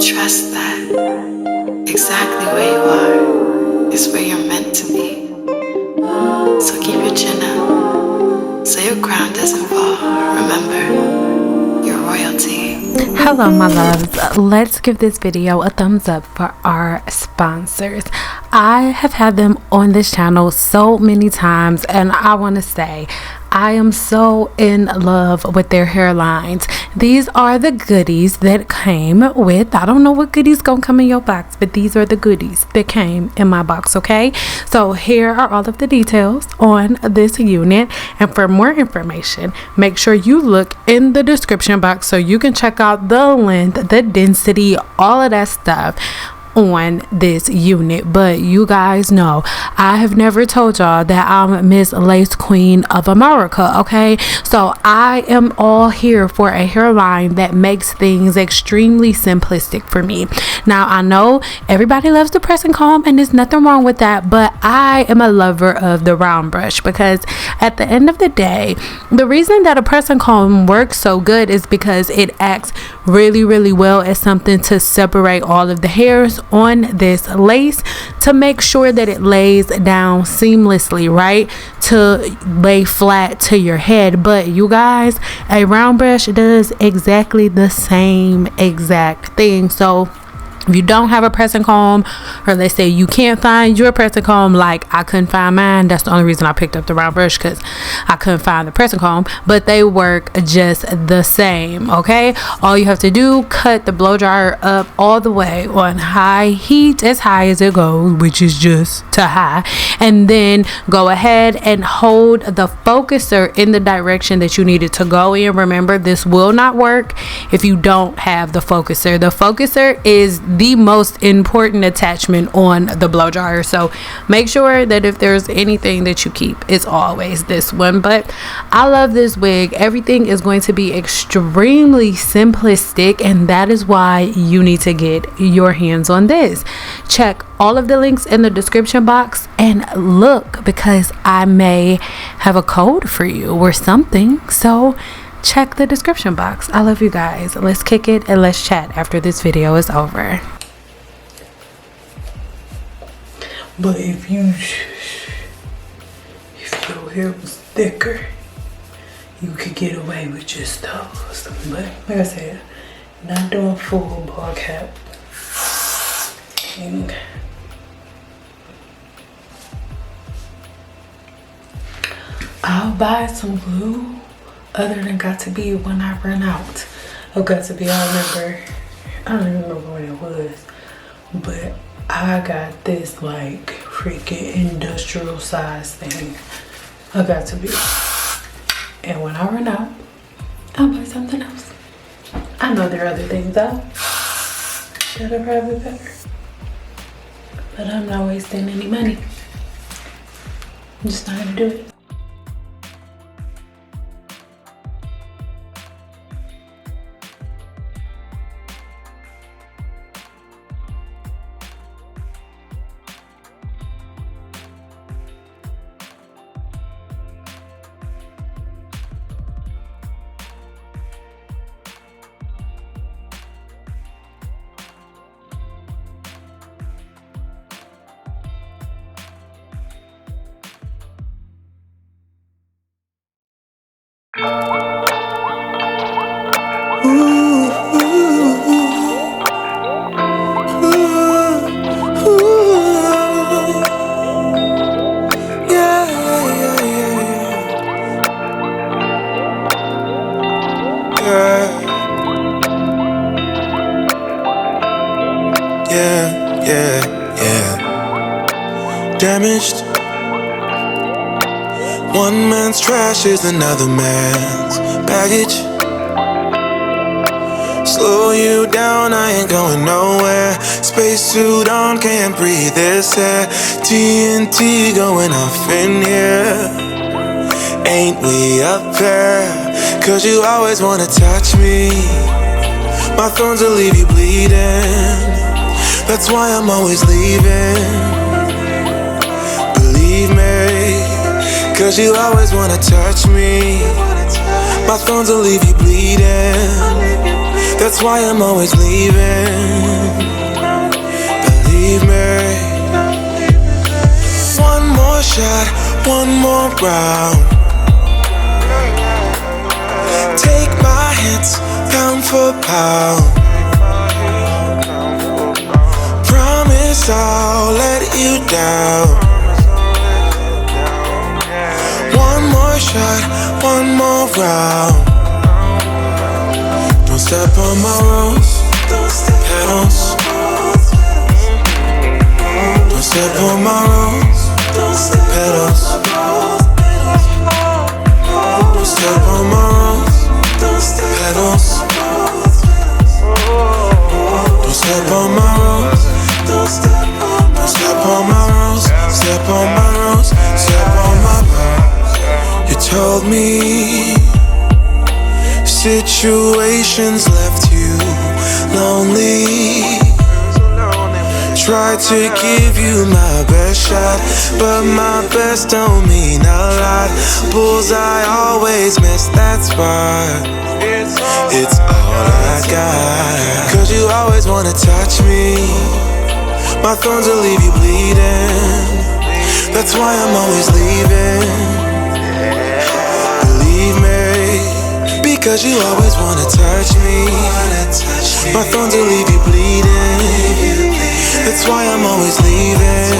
Trust that exactly where you are is where you're meant to be. So keep your chin up so your crown doesn't fall. Remember, you're royalty. Hello my loves, let's give this video a thumbs up for our sponsors. I have had them on this channel so many times, and I want to say I am so in love with their hairlines. These are the goodies that came with, I don't know what goodies gonna come in your box, but these are the goodies that came in my box, okay? So here are all of the details on this unit, and for more information, make sure you look in the description box so you can check out the length, the density, all of that stuff on this unit. But you guys know I have never told y'all that I'm Miss Lace Queen of America, okay? So I am all here for a hairline that makes things extremely simplistic for me. Now I know everybody loves the press and comb, and there's nothing wrong with that, but I am a lover of the round brush, because at the end of the day, the reason that a press and comb works so good is because it acts really well as something to separate all of the hairs on this lace, to make sure that it lays down seamlessly, right, to lay flat to your head. But you guys, a round brush does exactly the same exact thing. So if you don't have a press and comb, or let's say you can't find your press and comb, like I couldn't find mine, that's the only reason I picked up the round brush, because I couldn't find the press and comb, but they work just the same, okay? All you have to do, cut the blow dryer up all the way on high heat, as high as it goes, which is just to high, and then go ahead and hold the focuser in the direction that you need it to go in. Remember, this will not work if you don't have the focuser. The focuser is the most important attachment on the blow dryer, so make sure that if there's anything that you keep, it's always this one. But I love this wig. Everything is going to be extremely simplistic, and that is why you need to get your hands on this. Check all of the links in the description box and look, because I may have a code for you or something, so check the description box. I love you guys. Let's kick it and let's chat after this video is over. But if your hair was thicker, you could get away with just those. But like I said, not doing full ball cap. And I'll buy some glue other than Got to Be when I run out of Got to Be. I remember, I don't even remember when it was, but I got this like freaking industrial size thing of Got to Be, and when I run out, I'll buy something else. I know there are other things out that are probably better, but I'm not wasting any money. I'm just not gonna do it. Damaged. One man's trash is another man's baggage. Slow you down, I ain't going nowhere. Spacesuit on, can't breathe this air. TNT going off in here. Ain't we up there? Cause you always wanna touch me. My thorns will leave you bleeding. That's why I'm always leaving. Believe me, Cause you always wanna touch me. My thorns will leave you bleeding. That's why I'm always leaving. Believe me. One more shot, one more round. Take my hits, pound for pound. Promise I'll let you down. One more shot, one more round. Don't step on my rose petals. Don't step on my rose petals. Don't step on my rose petals. Don't step on my rose. Don't step on my rose. Step on my rose. Step on my rose. You told me situations left you lonely. Tried to give you my best shot, but my best don't mean a lot. Bullseye always miss, that's why it's all I got. Cause you always wanna touch me. My thorns will leave you bleeding. That's why I'm always leaving. Believe me, because you always wanna touch me. My thorns will leave you bleeding. That's why I'm always leaving.